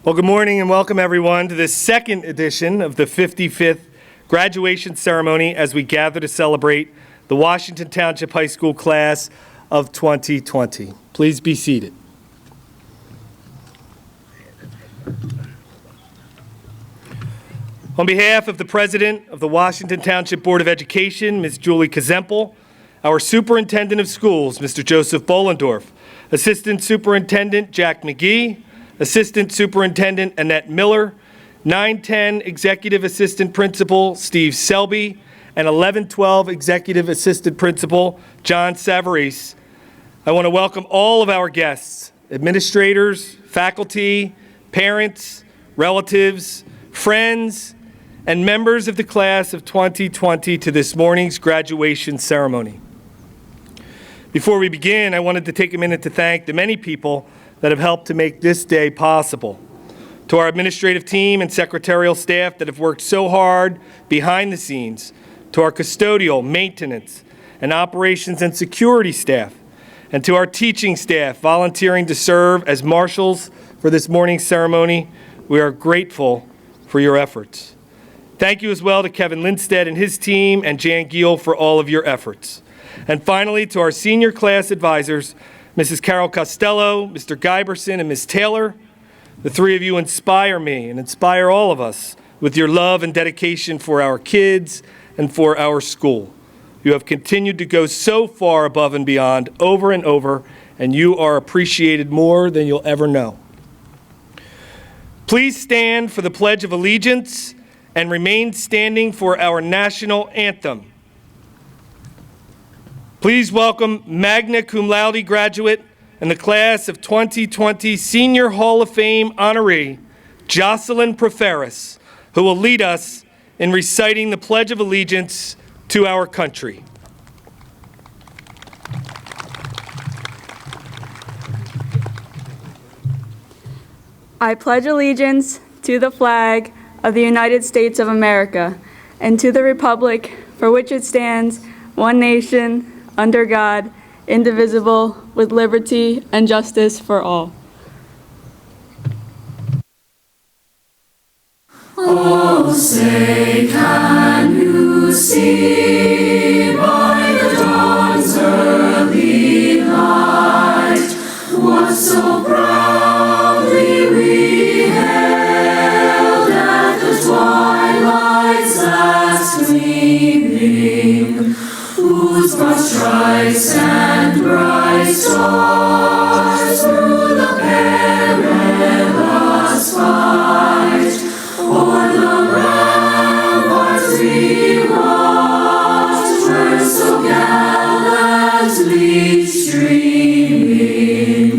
Well, good morning and welcome everyone to this second edition of the 55th graduation ceremony as we gather to celebrate the Washington Township High School class of 2020. Please be seated. On behalf of the President of the Washington Township Board of Education, Ms. Julie Kazempel, our Superintendent of Schools, Mr. Joseph Bollendorf, Assistant Superintendent Jack McGee, Assistant Superintendent Annette Miller, 910 Executive Assistant Principal Steve Selby, and 1112 Executive Assistant Principal John Savarese, I want to welcome all of our guests, administrators, faculty, parents, relatives, friends, and members of the class of 2020 to this morning's graduation ceremony. Before we begin, I wanted to take a minute to thank the many people that have helped to make this day possible. To our administrative team and secretarial staff that have worked so hard behind the scenes, to our custodial, maintenance, and operations and security staff, and to our teaching staff volunteering to serve as marshals for this morning's ceremony, we are grateful for your efforts. Thank you as well to Kevin Lindstedt and his team and Jan Giel for all of your efforts. And finally, to our senior class advisors, Mrs. Carol Costello, Mr. Guyberson, and Ms. Taylor. The three of you inspire me and inspire all of us with your love and dedication for our kids and for our school. You have continued to go so far above and beyond over and over, and you are appreciated more than you'll ever know. Please stand for the Pledge of Allegiance and remain standing for our national anthem. Please welcome magna cum laude graduate and the class of 2020 Senior Hall of Fame honoree, Jocelyn Preferis, who will lead us in reciting the Pledge of Allegiance to our country. I pledge allegiance to the flag of the United States of America and to the republic for which it stands, one nation, under God, indivisible, with liberty and justice for all. Oh, say, can you see by the dawn's early light what so proudly we hailed at the twilight's last gleaming, whose broad stripes and bright stars through the perilous fight o'er the ramparts we watched were so gallantly streaming,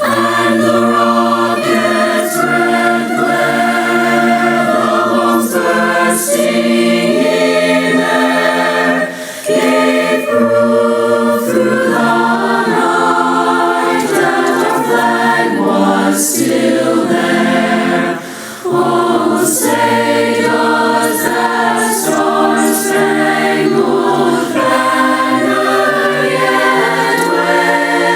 and the rocket's red glare, the bombs bursting in air, gave proof through the night that our flag was still there. Oh, say does that star-spangled banner yet wave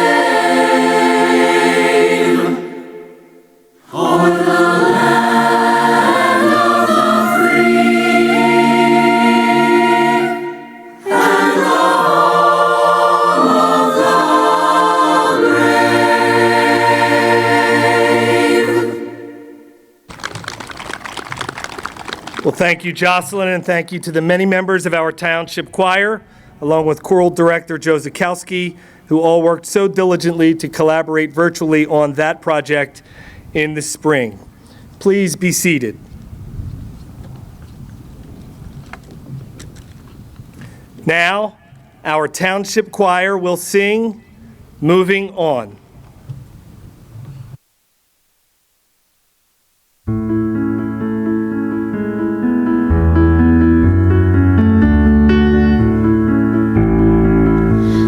o'er the land of the free and the home of the brave? Well, thank you, Jocelyn, and thank you to the many members of our Township Choir, along with Choral Director Joe Zakowski, who all worked so diligently to collaborate virtually on that project in the spring. Please be seated. Now, our Township Choir will sing Moving On.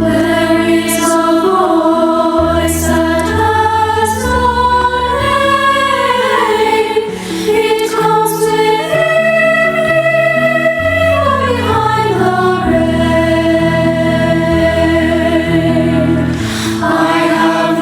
There is a voice that has no name. It comes within behind the rain. I have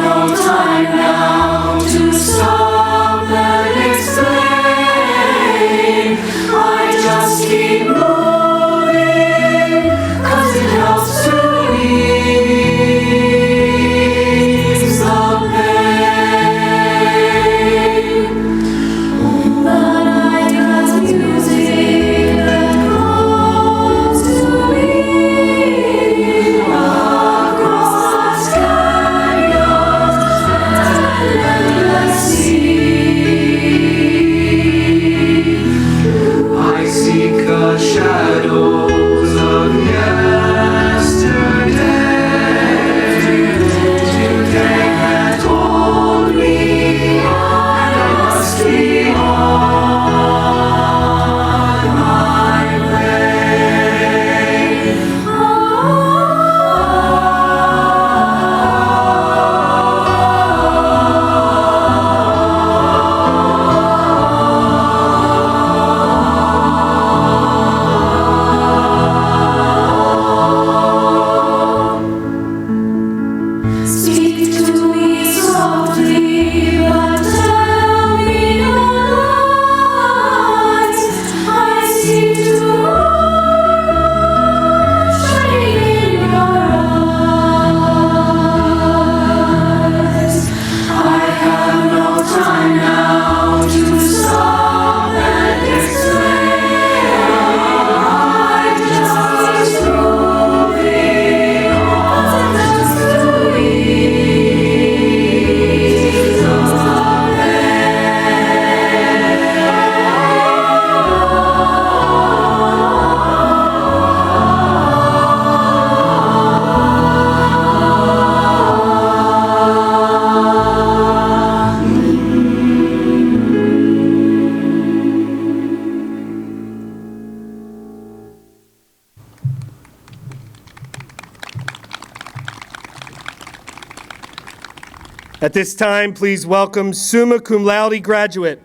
At this time, please welcome summa cum laude graduate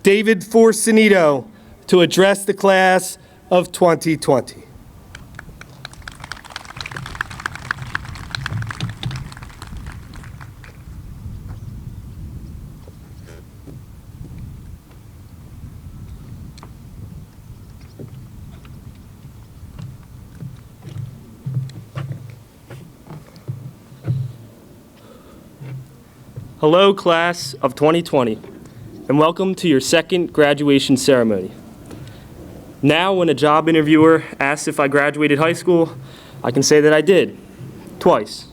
David Forcinito to address the class of 2020. Hello, class of 2020, and welcome to your second graduation ceremony. Now, when a job interviewer asks if I graduated high school, I can say that I did, twice.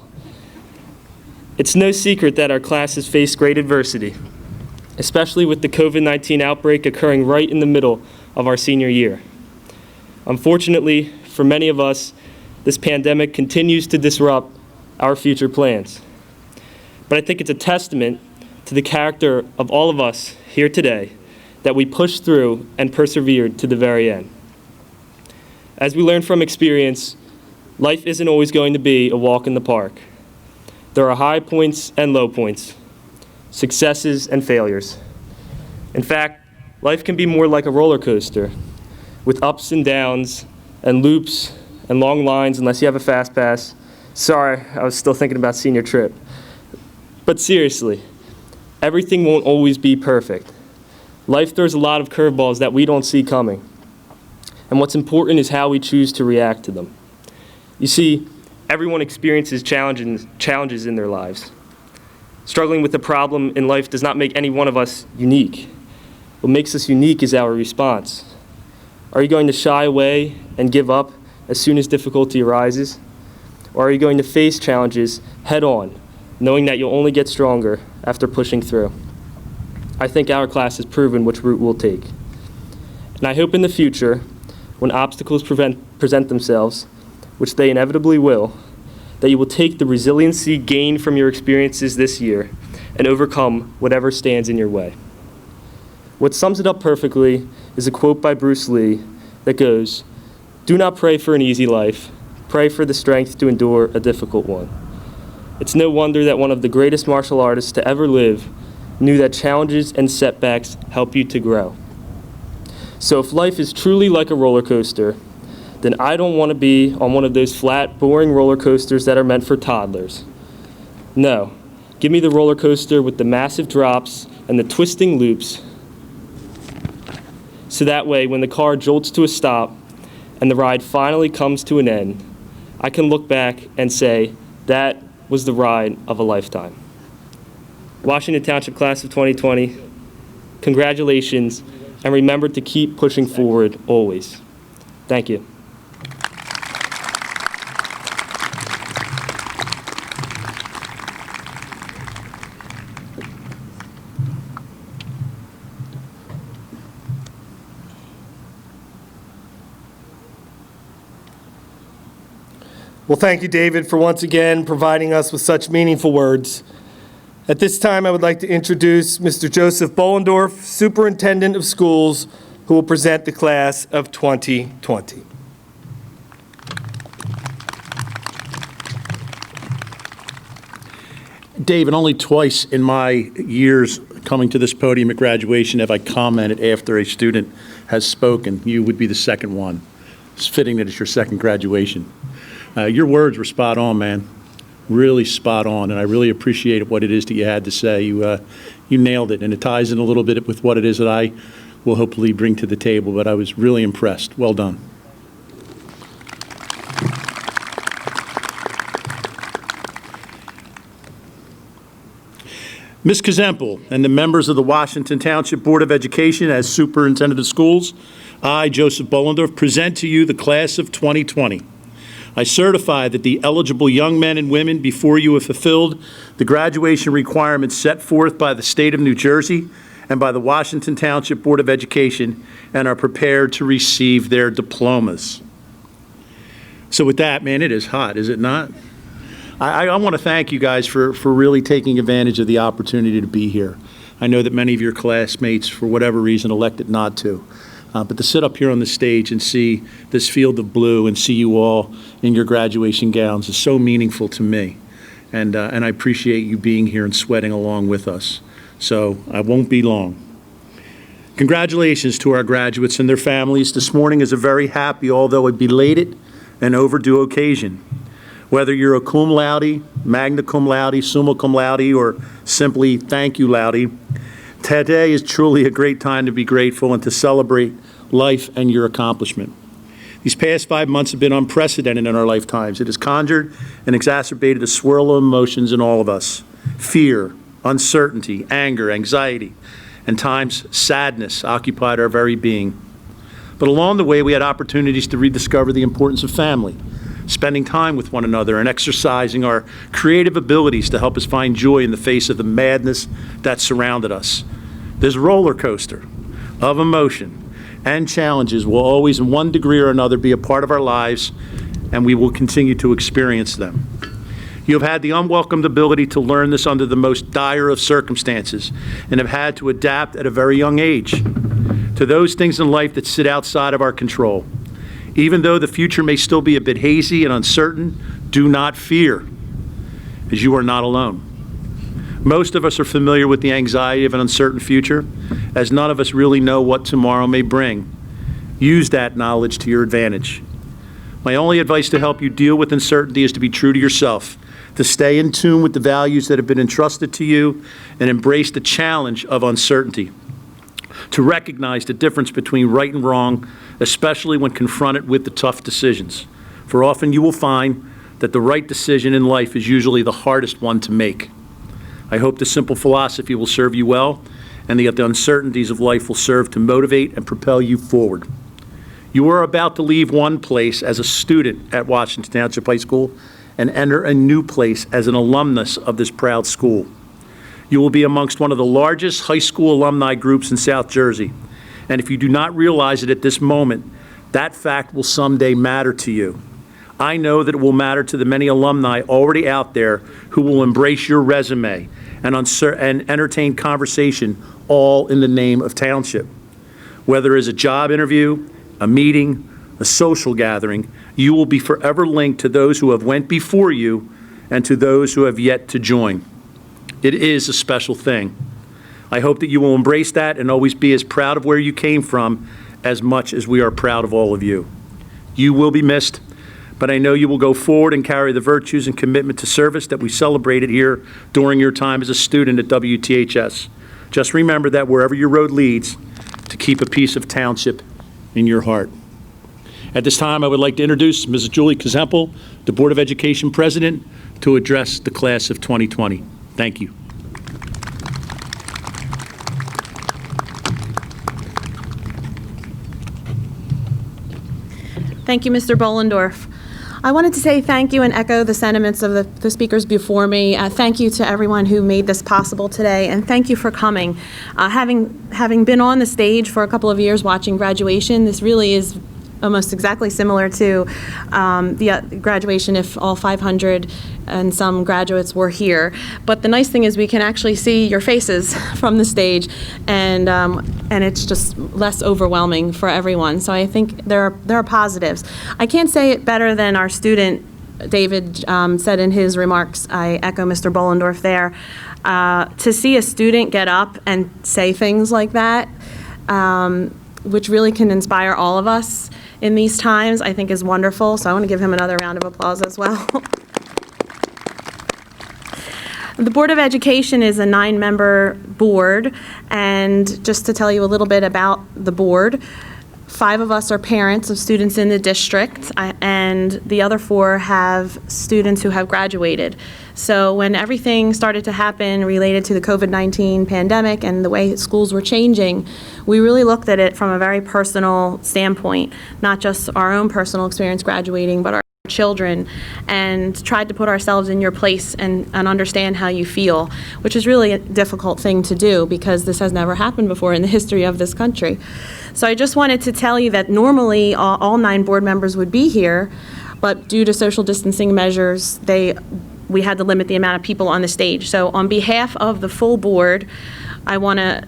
It's no secret that our class has faced great adversity, especially with the COVID-19 outbreak occurring right in the middle of our senior year. Unfortunately, for many of us, this pandemic continues to disrupt our future plans. But I think it's a testament to the character of all of us here today that we pushed through and persevered to the very end. As we learned from experience, life isn't always going to be a walk in the park. There are high points and low points, successes and failures. In fact, life can be more like a roller coaster with ups and downs and loops and long lines unless you have a fast pass. Sorry, I was still thinking about senior trip. But seriously, everything won't always be perfect. Life throws a lot of curveballs that we don't see coming. And what's important is how we choose to react to them. You see, everyone experiences challenges in their lives. Struggling with a problem in life does not make any one of us unique. What makes us unique is our response. Are you going to shy away and give up as soon as difficulty arises? Or are you going to face challenges head on, knowing that you'll only get stronger after pushing through? I think our class has proven which route we'll take. And I hope in the future, when obstacles present themselves, which they inevitably will, that you will take the resiliency gained from your experiences this year and overcome whatever stands in your way. What sums it up perfectly is a quote by Bruce Lee that goes, "Do not pray for an easy life, pray for the strength to endure a difficult one." It's no wonder that one of the greatest martial artists to ever live knew that challenges and setbacks help you to grow. So if life is truly like a roller coaster, then I don't want to be on one of those flat, boring roller coasters that are meant for toddlers. No, give me the roller coaster with the massive drops and the twisting loops, so that way when the car jolts to a stop and the ride finally comes to an end, I can look back and say, that was the ride of a lifetime. Washington Township Class of 2020, congratulations, and remember to keep pushing forward always. Thank you. Well, thank you, David, for once again providing us with such meaningful words. At this time, I would like to introduce Mr. Joseph Bollendorf, Superintendent of Schools, who will present the class of 2020. David, only twice in my years coming to this podium at graduation have I commented after a student has spoken. You would be the second one. It's fitting that it's your second graduation. Your words were spot on, man. Really spot on, and I really appreciate what it is that you had to say. You nailed it, and it ties in a little bit with what it is that I will hopefully bring to the table, but I was really impressed. Well done. Ms. Kazempel and the members of the Washington Township Board of Education as Superintendent of Schools, I, Joseph Bollendorf, present to you the class of 2020. I certify that the eligible young men and women before you have fulfilled the graduation requirements set forth by the state of New Jersey and by the Washington Township Board of Education and are prepared to receive their diplomas. So with that, man, it is hot, is it not? I want to thank you guys for really taking advantage of the opportunity to be here. I know that many of your classmates, for whatever reason, elected not to. But to sit up here on the stage and see this field of blue and see you all in your graduation gowns is so meaningful to me. and I appreciate you being here and sweating along with us. So I won't be long. Congratulations to our graduates and their families. This morning is a very happy, although a belated and overdue occasion. Whether you're a cum laude, magna cum laude, summa cum laude, or simply thank you laude, today is truly a great time to be grateful and to celebrate life and your accomplishment. These past 5 months have been unprecedented in our lifetimes. It has conjured and exacerbated a swirl of emotions in all of us. Fear, uncertainty, anger, anxiety, and times sadness occupied our very being. But along the way, we had opportunities to rediscover the importance of family, spending time with one another and exercising our creative abilities to help us find joy in the face of the madness that surrounded us. This roller coaster of emotion and challenges will always, in one degree or another, be a part of our lives, and we will continue to experience them. You have had the unwelcomed ability to learn this under the most dire of circumstances and have had to adapt at a very young age to those things in life that sit outside of our control. Even though the future may still be a bit hazy and uncertain, do not fear, as you are not alone. Most of us are familiar with the anxiety of an uncertain future, as none of us really know what tomorrow may bring. Use that knowledge to your advantage. My only advice to help you deal with uncertainty is to be true to yourself, to stay in tune with the values that have been entrusted to you, and embrace the challenge of uncertainty. To recognize the difference between right and wrong, especially when confronted with the tough decisions. For often you will find that the right decision in life is usually the hardest one to make. I hope this simple philosophy will serve you well, and that the uncertainties of life will serve to motivate and propel you forward. You are about to leave one place as a student at Washington Township High School and enter a new place as an alumnus of this proud school. You will be amongst one of the largest high school alumni groups in South Jersey. And if you do not realize it at this moment, that fact will someday matter to you. I know that it will matter to the many alumni already out there who will embrace your resume and entertain conversation, all in the name of Township. Whether it's a job interview, a meeting, a social gathering, you will be forever linked to those who have went before you and to those who have yet to join. It is a special thing. I hope that you will embrace that and always be as proud of where you came from as much as we are proud of all of you. You will be missed, but I know you will go forward and carry the virtues and commitment to service that we celebrated here during your time as a student at WTHS. Just remember that wherever your road leads, to keep a piece of Township in your heart. At this time, I would like to introduce Mrs. Julie Kazempel, the Board of Education President, to address the class of 2020. Thank you. Thank you, Mr. Bollendorf. I wanted to say thank you and echo the sentiments of the speakers before me. Thank you to everyone who made this possible today, and thank you for coming. Having been on the stage for a couple of years watching graduation, this really is almost exactly similar to the graduation if all 500 and some graduates were here. But the nice thing is we can actually see your faces from the stage, and it's just less overwhelming for everyone. So I think there are positives. I can't say it better than our student David said in his remarks. I echo Mr. Bollendorf there. To see a student get up and say things like that, which really can inspire all of us in these times, I think is wonderful. So I want to give him another round of applause as well. The Board of Education is a 9-member board, and just to tell you a little bit about the board, 5 of us are parents of students in the district, and the other 4 have students who have graduated. So when everything started to happen related to the COVID-19 pandemic and the way schools were changing, we really looked at it from a very personal standpoint, not just our own personal experience graduating, but our children, and tried to put ourselves in your place and understand how you feel, which is really a difficult thing to do because this has never happened before in the history of this country. So I just wanted to tell you that normally all 9 board members would be here, but due to social distancing measures, we had to limit the amount of people on the stage. So on behalf of the full board, I want to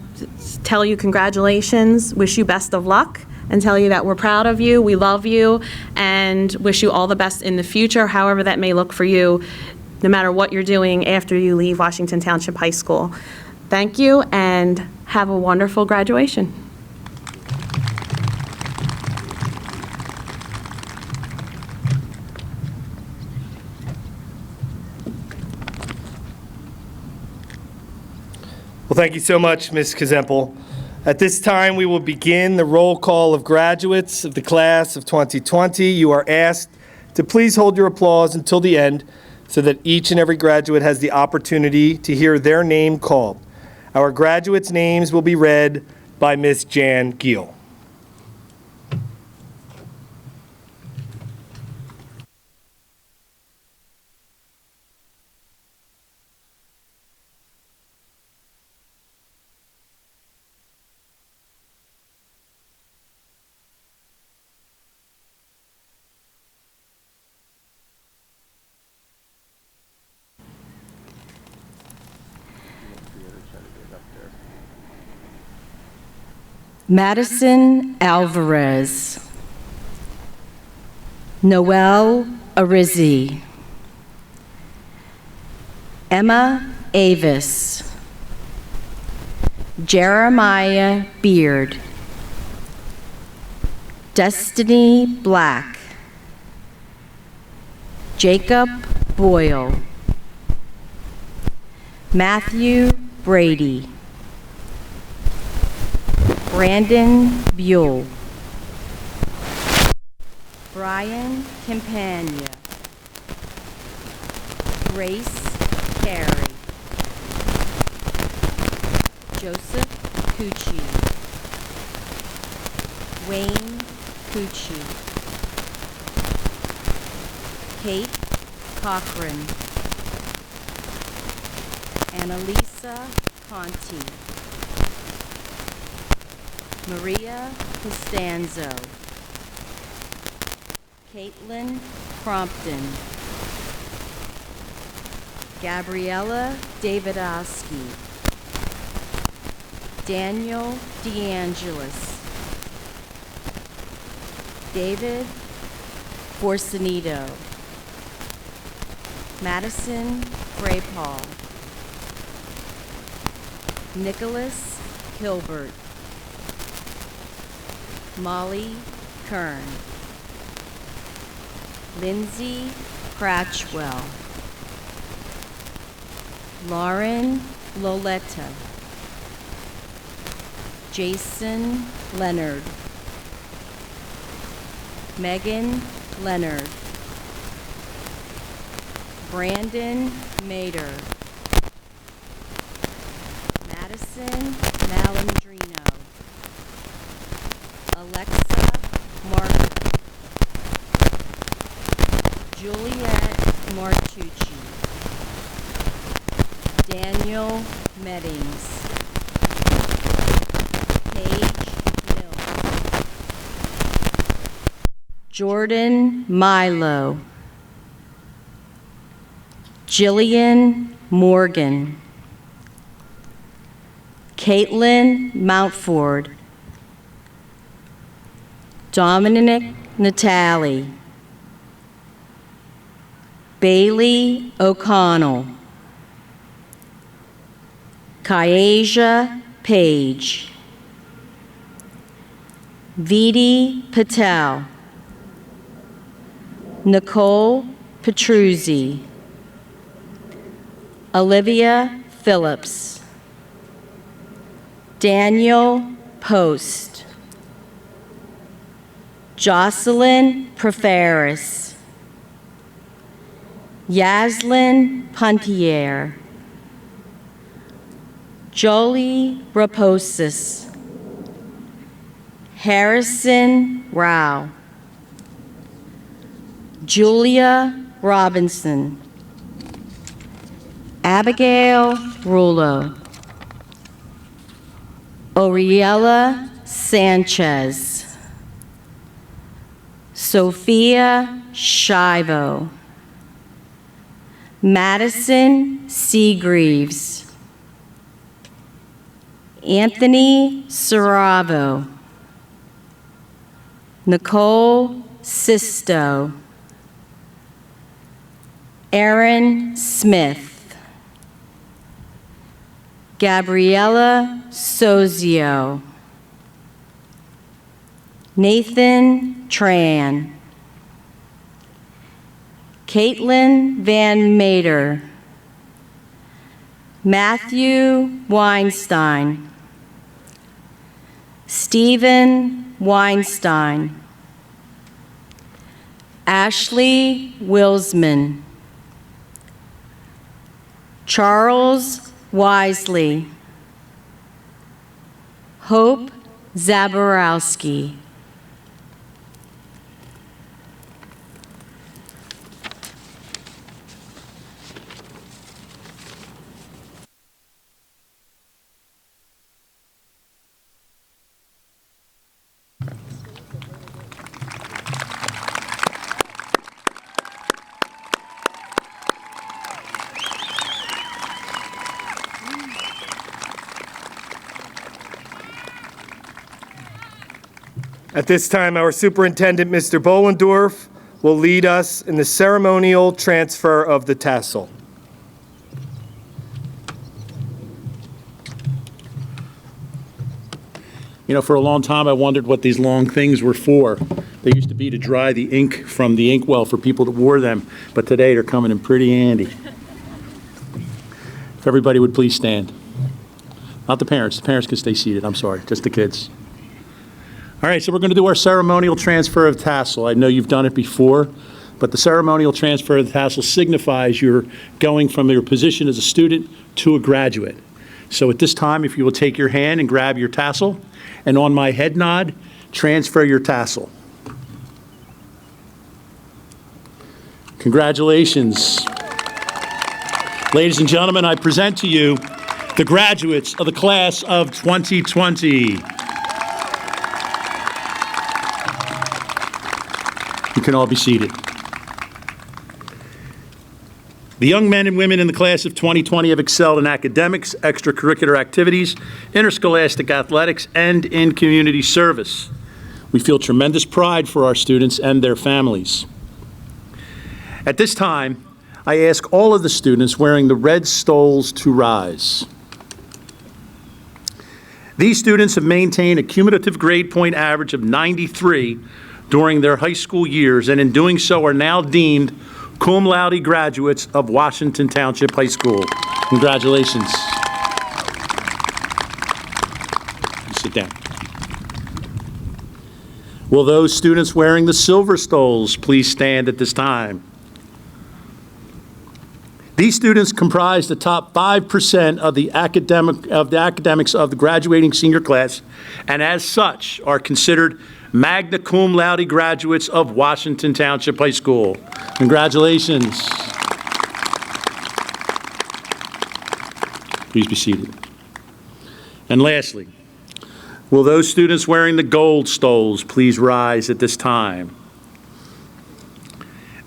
tell you congratulations, wish you best of luck, and tell you that we're proud of you, we love you, and wish you all the best in the future, however that may look for you no matter what you're doing after you leave Washington Township High School. Thank you, and have a wonderful graduation. Well, thank you so much, Ms. Kazempel. At this time, we will begin the roll call of graduates of the class of 2020. You are asked to please hold your applause until the end so that each and every graduate has the opportunity to hear their name called. Our graduates' names will be read by Ms. Jan Giel. Madison Alvarez, Noel Arizzi, Emma Avis, Jeremiah Beard, Destiny Black, Jacob Boyle, Matthew Brady, Brandon Buell, Brian Campagna, Grace Carey, Joseph Cucci, Wayne Cucci, Kate Cochran, Annalisa Conti, Maria Costanzo, Caitlin Crompton, Gabriella Davidowski, Daniel DeAngelis, David Forcenito, Madison Graypaul, Nicholas Hilbert, Molly Kern, Lindsay Cratchwell, Lauren Loletta, Jason Leonard, Megan Leonard, Brandon Mader, Madison Malandrino, Alexa Martin, Juliet Martucci, Daniel Meddings, Paige Mills, Jordan Milo, Jillian Morgan, Caitlin Mountford, Dominic Natali, Bailey O'Connell, Kyasia Page, Vidi Patel, Nicole Petruzzi, Olivia Phillips, Daniel Post, Jocelyn Preferis, Yaslin Puntier, Jolie Raposis, Harrison Rao, Julia Robinson, Abigail Rulo, Oriella Sanchez, Sophia Shivo, Madison Seagreaves, Anthony Saravo, Nicole Sisto, Aaron Smith. Gabriella Sozio. Nathan Tran. Caitlin Van Mater. Matthew Weinstein. Stephen Weinstein. Ashley Wilsman. Charles Wisely. Hope Zaborowski. At this time, our Superintendent, Mr. Bollendorf, will lead us in the ceremonial transfer of the tassel. You know, for a long time, I wondered what these long things were for. They used to be to dry the ink from the inkwell for people that wore them, but today they're coming in pretty handy. If everybody would please stand. Not the parents. The parents can stay seated. I'm sorry. Just the kids. All right, so we're going to do our ceremonial transfer of tassel. I know you've done it before, but the ceremonial transfer of the tassel signifies you're going from your position as a student to a graduate. So at this time, if you will take your hand and grab your tassel, and on my head nod, transfer your tassel. Congratulations. Ladies and gentlemen, I present to you the graduates of the class of 2020. You can all be seated. The young men and women in the class of 2020 have excelled in academics, extracurricular activities, interscholastic athletics, and in community service. We feel tremendous pride for our students and their families. At this time, I ask all of the students wearing the red stoles to rise. These students have maintained a cumulative grade point average of 93 during their high school years, and in doing so are now deemed cum laude graduates of Washington Township High School. Congratulations. Sit down. Will those students wearing the silver stoles please stand at this time? These students comprise the top 5% of the academics of the graduating senior class, and as such are considered magna cum laude graduates of Washington Township High School. Congratulations. Please be seated. And lastly, will those students wearing the gold stoles please rise at this time?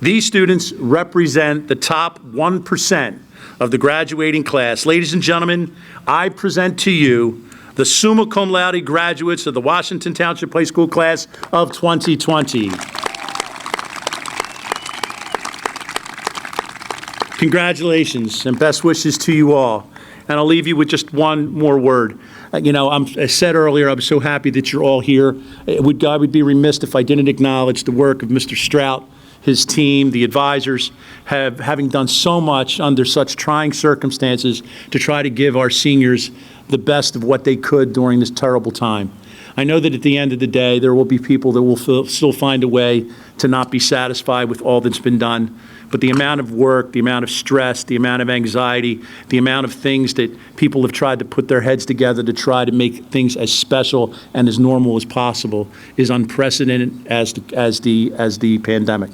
These students represent the top 1% of the graduating class. Ladies and gentlemen, I present to you the summa cum laude graduates of the Washington Township High School class of 2020. Congratulations and best wishes to you all. And I'll leave you with just one more word. I said earlier, I'm so happy that you're all here. I would be remiss if I didn't acknowledge the work of Mr. Strout, his team, the advisors, having done so much under such trying circumstances to try to give our seniors the best of what they could during this terrible time. I know that at the end of the day, there will be people that will still find a way to not be satisfied with all that's been done. But the amount of work, the amount of stress, the amount of anxiety, the amount of things that people have tried to put their heads together to try to make things as special and as normal as possible is unprecedented as the pandemic.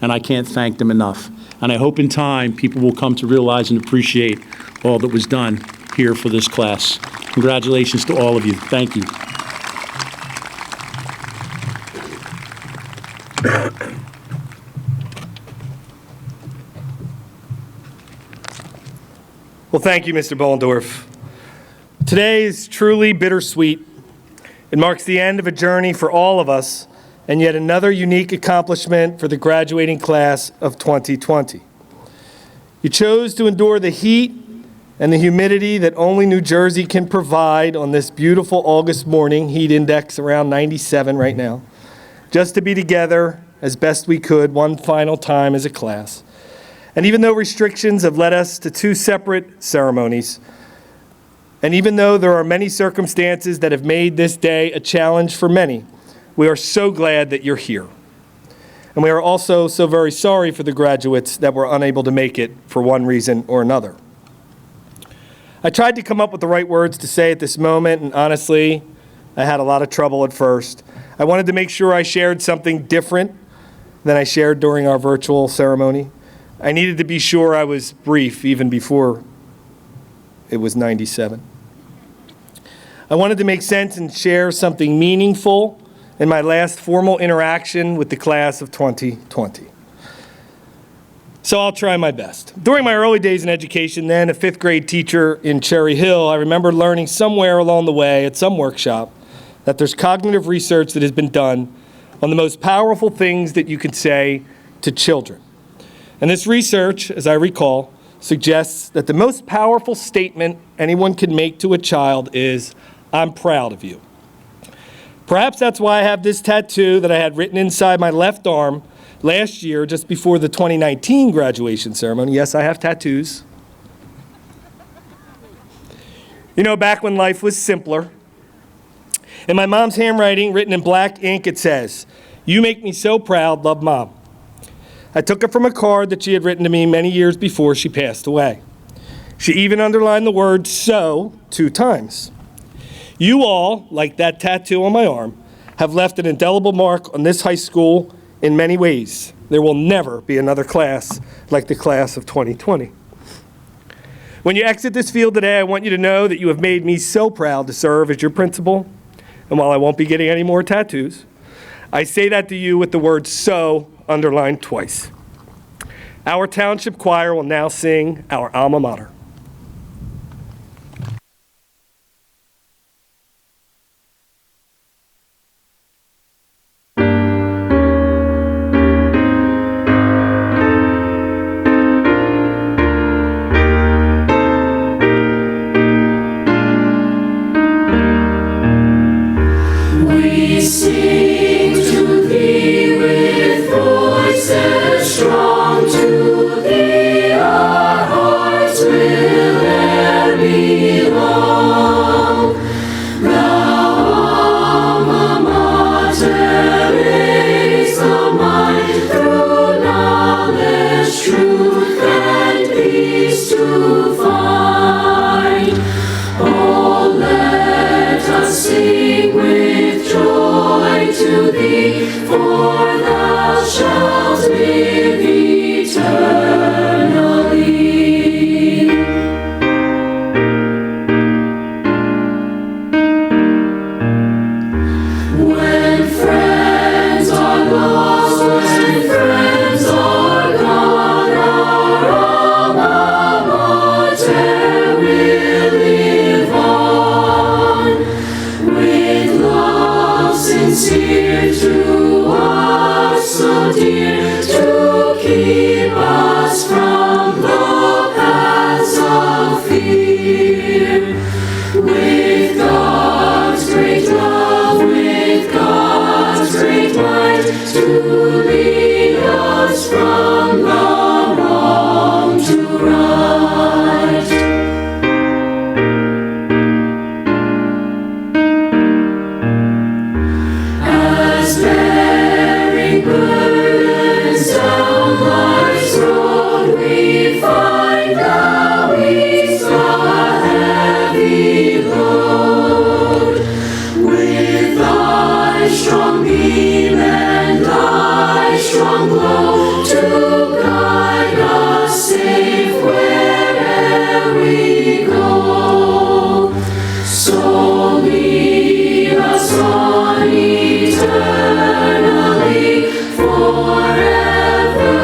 And I can't thank them enough. And I hope in time people will come to realize and appreciate all that was done here for this class. Congratulations to all of you. Thank you. Well, thank you, Mr. Bollendorf. Today is truly bittersweet. It marks the end of a journey for all of us, and yet another unique accomplishment for the graduating class of 2020. You chose to endure the heat and the humidity that only New Jersey can provide on this beautiful August morning, heat index around 97 right now, just to be together as best we could one final time as a class. And even though restrictions have led us to two separate ceremonies, and even though there are many circumstances that have made this day a challenge for many, we are so glad that you're here. And we are also so very sorry for the graduates that were unable to make it for one reason or another. I tried to come up with the right words to say at this moment, and honestly, I had a lot of trouble at first. I wanted to make sure I shared something different than I shared during our virtual ceremony. I needed to be sure I was brief even before it was 97. I wanted to make sense and share something meaningful in my last formal interaction with the class of 2020. So I'll try my best. During my early days in education, then a fifth grade teacher in Cherry Hill, I remember learning somewhere along the way at some workshop that there's cognitive research that has been done on the most powerful things that you can say to children. And this research, as I recall, suggests that the most powerful statement anyone can make to a child is, "I'm proud of you." Perhaps that's why I have this tattoo that I had written inside my left arm last year, just before the 2019 graduation ceremony. Yes, I have tattoos. You know, back when life was simpler. In my mom's handwriting, written in black ink, it says, "You make me so proud, love, Mom." I took it from a card that she had written to me many years before she passed away. She even underlined the word "so" 2 times. You all, like that tattoo on my arm, have left an indelible mark on this high school in many ways. There will never be another class like the class of 2020. When you exit this field today, I want you to know that you have made me so proud to serve as your principal. And while I won't be getting any more tattoos, I say that to you with the word "so" underlined twice. Our township choir will now sing our alma mater. We sing to thee with voices strong, to thee our hearts will e'er belong. Thou alma mater is the mind through knowledge, truth, and peace to find. Oh, let us sing with joy to thee, for thou shalt live eternally. When friends are lost, when friends are gone, our alma mater will live on. With love sincere to us so dear, to keep us from the paths of fear. With God's great love, with God's great might, to lead us from the wrong to right. As bearing burdens down life's road, we find thou ease the heavy load. With thy strong beam and thy strong glow, to guide us safe where'er we go. So lead us on eternally, forever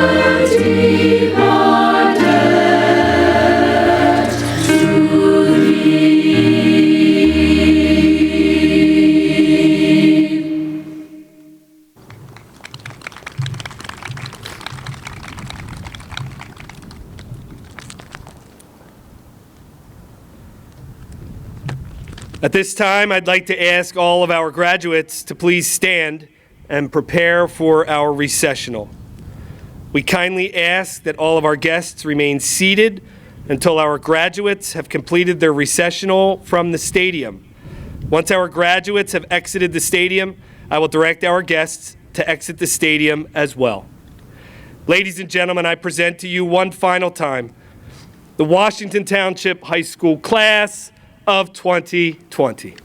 deep our debt to thee. At this time, I'd like to ask all of our graduates to please stand and prepare for our recessional. We kindly ask that all of our guests remain seated until our graduates have completed their recessional from the stadium. Once our graduates have exited the stadium, I will direct our guests to exit the stadium as well. Ladies and gentlemen, I present to you one final time the Washington Township High School class of 2020.